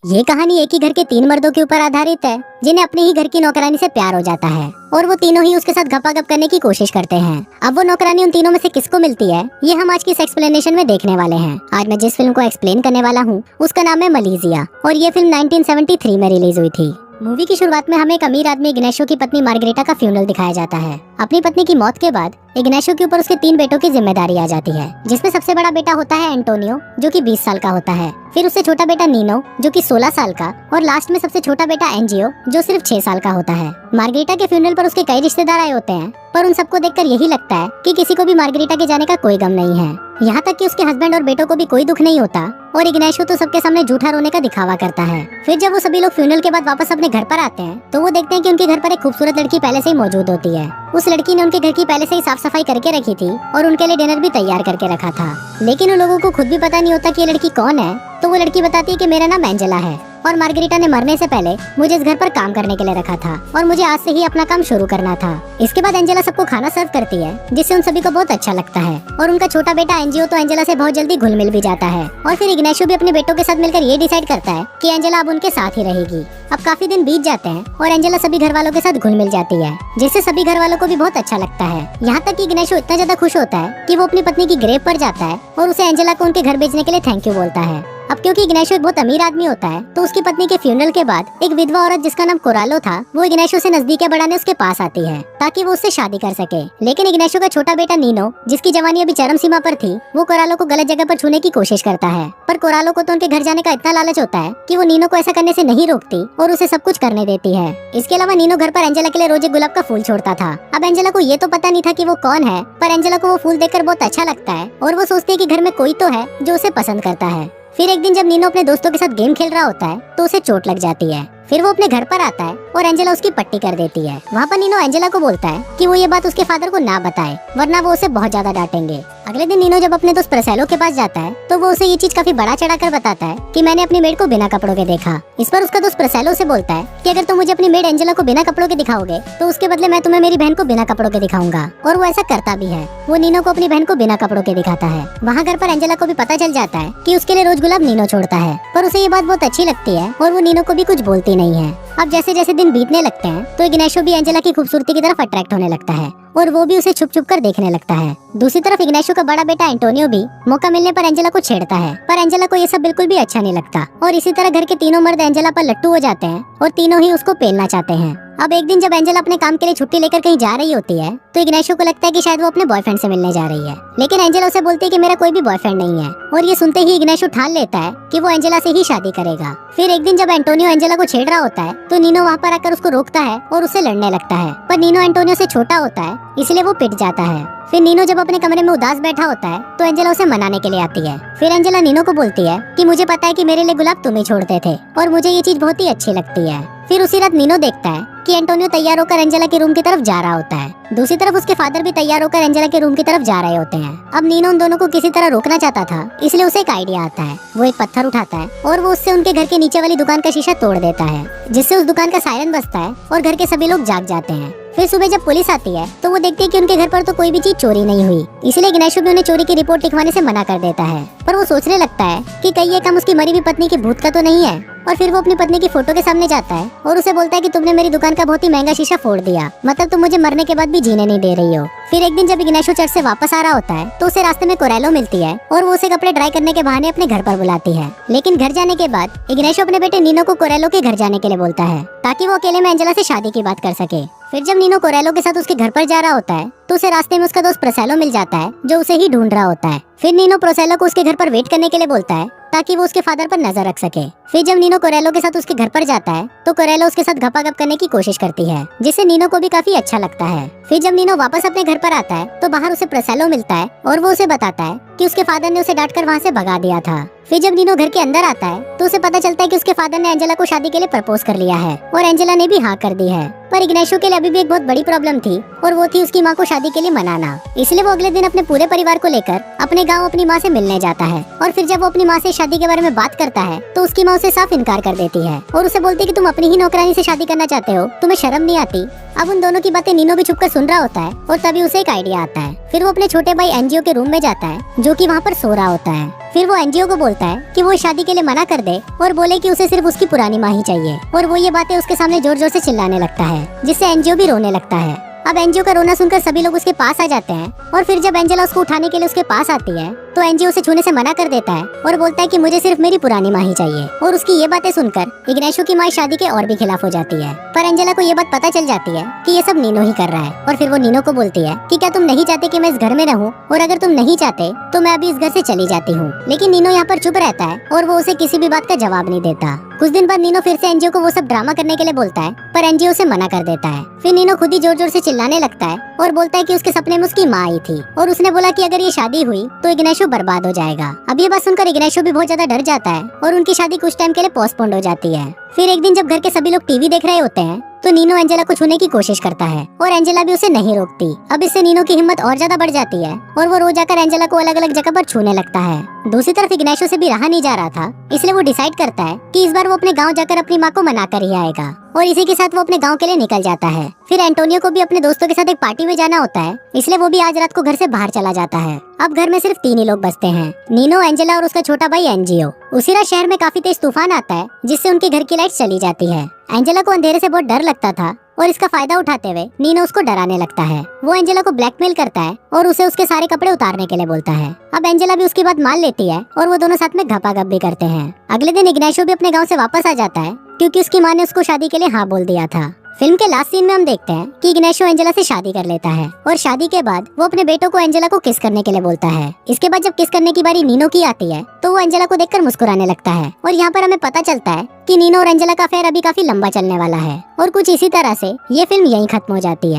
ये कहानी एक ही घर के 3 मर्दों के ऊपर आधारित है जिन्हें अपने ही घर की नौकरानी से प्यार हो जाता है और वो तीनों ही उसके साथ गपागप करने की कोशिश करते हैं। अब वो नौकरानी उन तीनों में से किसको मिलती है, ये हम आज की इस एक्सप्लेनेशन में देखने वाले हैं। आज मैं जिस फिल्म को एक्सप्लेन करने वाला हूँ उसका नाम है मलेशिया और ये फिल्म 1973 में रिलीज हुई थी। मूवी की शुरुआत में हमें एक अमीर आदमी इग्नेशियो की पत्नी मार्गरेटा का फ्यूनरल दिखाया जाता है। अपनी पत्नी की मौत के बाद इग्नेशियो के ऊपर उसके 3 बेटों की जिम्मेदारी आ जाती है, जिसमें सबसे बड़ा बेटा होता है एंटोनियो जो कि 20 साल का होता है। फिर उससे छोटा बेटा नीनो जो कि 16 साल का और लास्ट में सबसे छोटा बेटा एंजियो जो सिर्फ 6 साल का होता है। मार्गरेटा के फ्यूनरल पर उसके कई रिश्तेदार आए होते हैं, पर उन सबको देखकर यही लगता है कि किसी को भी मार्गरेटा के जाने का कोई गम नहीं है। यहाँ तक कि उसके हस्बैंड और बेटों को भी कोई दुख नहीं होता और इग्नेशियो तो सबके सामने झूठा रोने का दिखावा करता है। फिर जब वो सभी लोग फ्यूनरल के बाद वापस अपने घर पर आते हैं तो वो देखते हैं कि उनके घर पर एक खूबसूरत लड़की पहले से ही मौजूद होती है। उस लड़की ने उनके घर की पहले से ही साफ सफाई करके रखी थी और उनके लिए डिनर भी तैयार करके रखा था। लेकिन उन लोगों को खुद भी पता नहीं होता कि ये लड़की कौन है। तो वो लड़की बताती है कि मेरा नाम एंजेला है और मार्गरेटा ने मरने से पहले मुझे इस घर पर काम करने के लिए रखा था और मुझे आज से ही अपना काम शुरू करना था। इसके बाद एंजेला सबको खाना सर्व करती है जिससे उन सभी को बहुत अच्छा लगता है और उनका छोटा बेटा एंजियो तो एंजेला से बहुत जल्दी घुल मिल भी जाता है। और फिर इग्नेशियो भी अपने बेटों के साथ मिलकर ये डिसाइड करता है कि एंजेला अब उनके साथ ही रहेगी। अब काफी दिन बीत जाते हैं और एंजेला सभी घर वालों के साथ घुल मिल जाती है जिससे सभी घर वालों को भी बहुत अच्छा लगता है। यहाँ तक कि इग्नेशियो इतना ज्यादा खुश होता है कि वो अपनी पत्नी की ग्रेव पर जाता है और उसे एंजेला को उनके घर भेजने के लिए थैंक यू बोलता है। अब क्योंकि इग्नेशियो एक बहुत अमीर आदमी होता है तो उसकी पत्नी के फ्यूनरल के बाद एक विधवा औरत जिसका नाम कोरालो था वो इग्नेशियो से नजदीकियां बढ़ाने उसके पास आती है ताकि वो उससे शादी कर सके। लेकिन इग्नेशियो का छोटा बेटा नीनो जिसकी जवानी अभी चरम सीमा पर थी वो कोरालो को गलत जगह पर छूने की कोशिश करता है, पर कोरालो को तो उनके घर जाने का इतना लालच होता है कि वो नीनो को ऐसा करने से नहीं रोकती और उसे सब कुछ करने देती है। इसके अलावा नीनो घर पर एंजेला के लिए रोज एक गुलाब का फूल छोड़ता था। अब एंजेला को ये तो पता नहीं था कि वो कौन है, पर एंजेला को वो फूल देखकर बहुत अच्छा लगता है और वो सोचती है कि घर में कोई तो है जो उसे पसंद करता है। फिर एक दिन जब नीनो अपने दोस्तों के साथ गेम खेल रहा होता है तो उसे चोट लग जाती है। फिर वो अपने घर पर आता है और एंजेला उसकी पट्टी कर देती है। वहाँ पर नीनो एंजेला को बोलता है कि वो ये बात उसके फादर को ना बताए वरना वो उसे बहुत ज्यादा डांटेंगे। अगले दिन नीनो जब अपने दोस्त प्रसेलो के पास जाता है तो वो उसे ये चीज काफी बड़ा चढ़ा कर बताता है कि मैंने अपनी मेड को बिना कपड़ों के देखा। इस पर उसका दोस्त प्रसेलो से बोलता है कि अगर तुम मुझे अपनी मेड एंजेला को बिना कपड़ों के दिखाओगे तो उसके बदले मैं तुम्हें मेरी बहन को बिना कपड़ों के दिखाऊंगा। और वो ऐसा करता भी है, वो नीनो को अपनी बहन को बिना कपड़ों के दिखाता है। वहाँ घर पर एंजेला को भी पता चल जाता है कि उसके लिए रोज गुलाब नीनो छोड़ता है, पर उसे ये बात बहुत अच्छी लगती है और वो नीनो को भी कुछ बोलती नहीं है। अब जैसे जैसे दिन बीतने लगते हैं तो इग्नेशियो भी एंजेला की खूबसूरती की तरफ अट्रैक्ट होने लगता है और वो भी उसे छुप छुप कर देखने लगता है। दूसरी तरफ इग्नेशियो का बड़ा बेटा एंटोनियो भी मौका मिलने पर एंजेला को छेड़ता है, पर एंजेला को ये सब बिल्कुल भी अच्छा नहीं लगता और इसी तरह घर के तीनों मर्द एंजेला पर लट्टू हो जाते हैं और तीनों ही उसको पेलना चाहते हैं। अब एक दिन जब एंजेला अपने काम के लिए छुट्टी लेकर कहीं जा रही होती है तो इग्नेशियो को लगता है कि शायद वो अपने बॉयफ्रेंड से मिलने जा रही है, लेकिन एंजेला उसे बोलती है कि मेरा कोई भी बॉयफ्रेंड नहीं है और ये सुनते ही इग्नेशियो ठान लेता है कि वो एंजेला से ही शादी करेगा। फिर एक दिन जब एंटोनियो एंजेला को छेड़ रहा होता है तो नीनो वहाँ पर आकर उसको रोकता है और उससे लड़ने लगता है, पर नीनो एंटोनियो से छोटा होता है इसलिए वो पिट जाता है। फिर नीनो जब अपने कमरे में उदास बैठा होता है तो एंजेला उसे मनाने के लिए आती है। फिर एंजेला नीनो को बोलती है कि मुझे पता है कि मेरे लिए गुलाब तुम ही छोड़ते थे और मुझे ये चीज बहुत ही अच्छी लगती है। फिर उसी रात नीनो देखता है कि एंटोनियो तैयार होकर एंजेला के रूम की तरफ जा रहा होता है। दूसरी तरफ उसके फादर भी तैयार होकर एंजेला के रूम की तरफ जा रहे होते हैं। अब नीनो उन दोनों को किसी तरह रोकना चाहता था, इसलिए उसे एक आइडिया आता है। वो एक पत्थर उठाता है और वो उससे उनके घर के नीचे वाली दुकान का शीशा तोड़ देता है, जिससे उस दुकान का सायरन बजता है और घर के सभी लोग जाग जाते हैं। फिर सुबह जब पुलिस आती है तो वो देखती है कि उनके घर पर तो कोई भी चीज चोरी नहीं हुई, इसलिए इग्नेशियो भी उन्हें चोरी की रिपोर्ट लिखवाने से मना कर देता है। पर वो सोचने लगता है कि कहीं ये काम उसकी मरी हुई पत्नी की भूत का तो नहीं है, और फिर वो अपनी पत्नी की फोटो के सामने जाता है और उसे बोलता है कि तुमने मेरी दुकान का बहुत ही महंगा शीशा फोड़ दिया, मतलब तुम मुझे मरने के बाद भी जीने नहीं दे रही हो। फिर एक दिन जब इग्नेशियो चर्च से वापस आ रहा होता है तो उसे रास्ते में कोरेलो मिलती है और वो उसे कपड़े ड्राई करने के बहाने अपने घर पर बुलाती है। लेकिन घर जाने के बाद इग्नेशियो अपने बेटे नीनो को कोरेलो के घर जाने के लिए बोलता है ताकि वो अकेले में एंजेला से शादी की बात कर सके। फिर जब नीनो कोरेलो के साथ उसके घर पर जा रहा होता है तो उसे रास्ते में उसका दोस्त प्रोसेलो मिल जाता है जो उसे ही ढूंढ रहा होता है। फिर नीनो प्रोसेलो को उसके घर पर वेट करने के लिए बोलता है ताकि वो उसके फादर पर नजर रख सके। फिर जब नीनो कोरेलो के साथ उसके घर पर जाता है तो कोरेलो उसके साथ गपागप करने की कोशिश करती है, जिससे नीनो को भी काफी अच्छा लगता है। फिर जब नीनो वापस अपने घर पर आता है तो बाहर उसे प्रोसेलो मिलता है और वो उसे बताता है कि उसके फादर ने उसे डांटकर वहाँ से भगा दिया था। फिर जब नीनो घर के अंदर आता है तो उसे पता चलता है कि उसके फादर ने एंजेला को शादी के लिए प्रपोज कर लिया है और एंजेला ने भी हाँ कर दी है। पर इग्नेशियो के लिए अभी भी एक बहुत बड़ी प्रॉब्लम थी और वो थी उसकी माँ को शादी के लिए मनाना। इसलिए वो अगले दिन अपने पूरे परिवार को लेकर अपने गाँव अपनी माँ से मिलने जाता है और फिर जब वो अपनी माँ से शादी के बारे में बात करता है तो उसकी माँ उसे साफ इनकार कर देती है और उसे बोलती है कि तुम अपनी ही नौकरानी से शादी करना चाहते हो, तुम्हें शर्म नहीं आती। अब उन दोनों की बातें नीनो भी छुपकर सुन रहा होता है और तभी उसे एक आइडिया आता है। फिर वो अपने छोटे भाई एनजीओ के रूम में जाता है जो कि वहाँ पर सो रहा होता है। फिर वो एनजीओ को बोलता है कि वो शादी के लिए मना कर दे और बोले कि उसे सिर्फ उसकी पुरानी माँ ही चाहिए, और वो ये बातें उसके सामने जोर जोर से चिल्लाने लगता है, जिससे एनजीओ भी रोने लगता है। अब एनजीओ का रोना सुनकर सभी लोग उसके पास आ जाते हैं, और फिर जब एंजेला उसको उठाने के लिए उसके पास आती है तो एनजीओ उसे छूने से मना कर देता है और बोलता है कि मुझे सिर्फ मेरी पुरानी माँ ही चाहिए। और उसकी ये बातें सुनकर इग्नाशियो की माँ शादी के और भी खिलाफ हो जाती है, पर एंजेला को ये बात पता चल जाती है कि ये सब नीनो ही कर रहा है, और फिर वो नीनो को बोलती है कि क्या तुम नहीं चाहते कि मैं इस घर में रहूं, और अगर तुम नहीं चाहते तो मैं अभी इस घर से चली जाती हूँ। लेकिन नीनो यहाँ पर चुप रहता है और वो उसे किसी भी बात का जवाब नहीं देता। कुछ दिन बाद नीनो फिर से एनजीओ को वो सब ड्रामा करने के लिए बोलता है, पर एनजीओ उसे मना कर देता है। फिर नीनो खुद ही जोर जोर से चिल्लाने लगता है और बोलता है कि उसके सपने में उसकी माँ आई थी, और उसने बोला कि अगर ये शादी हुई तो इग्नाशियो बर्बाद हो जाएगा। अब ये बात सुनकर इग्नाशियो भी बहुत ज्यादा डर जाता है और उनकी शादी कुछ टाइम के लिए पोस्टपोन्ड हो जाती है। फिर एक दिन जब घर के सभी लोग टीवी देख रहे होते हैं तो नीनो एंजेला को छूने की कोशिश करता है, और एंजेला भी उसे नहीं रोकती। अब इससे नीनो की हिम्मत और ज्यादा बढ़ जाती है और वो रोज जाकर एंजेला को अलग अलग जगह पर छूने लगता है। दूसरी तरफ इग्नाशियो से भी रहा नहीं जा रहा था, इसलिए वो डिसाइड करता है कि इस बार वो अपने गाँव जाकर अपनी माँ को मना कर ही आएगा, और इसी के साथ वो अपने गांव के लिए निकल जाता है। फिर एंटोनियो को भी अपने दोस्तों के साथ एक पार्टी में जाना होता है, इसलिए वो भी आज रात को घर से बाहर चला जाता है। अब घर में सिर्फ 3 ही लोग बचते हैं, नीनो, एंजेला और उसका छोटा भाई एनजीओ। उसी रात शहर में काफी तेज तूफान आता है, जिससे उनके घर की लाइट चली जाती है। एंजेला को अंधेरे से बहुत डर लगता था, और इसका फायदा उठाते हुए नीनो उसको डराने लगता है। वो एंजेला को ब्लैकमेल करता है और उसे उसके सारे कपड़े उतारने के लिए बोलता है। अब एंजेला भी उसकी बात मान लेती है और वो दोनों साथ में घपाघप भी करते हैं। अगले दिन इग्नाशियो भी अपने गांव से वापस आ जाता है, क्योंकि उसकी माँ ने उसको शादी के लिए हाँ बोल दिया था। फिल्म के लास्ट सीन में हम देखते हैं कि इग्नाशियो एंजेला से शादी कर लेता है, और शादी के बाद वो अपने बेटों को एंजेला को किस करने के लिए बोलता है। इसके बाद जब किस करने की बारी नीनो की आती है तो वो एंजेला को देखकर मुस्कुराने लगता है, और यहाँ पर हमें पता चलता है कि नीनो और एंजेला का अफेयर अभी काफी लंबा चलने वाला है। और कुछ इसी तरह से ये फिल्म यहीं खत्म हो जाती है।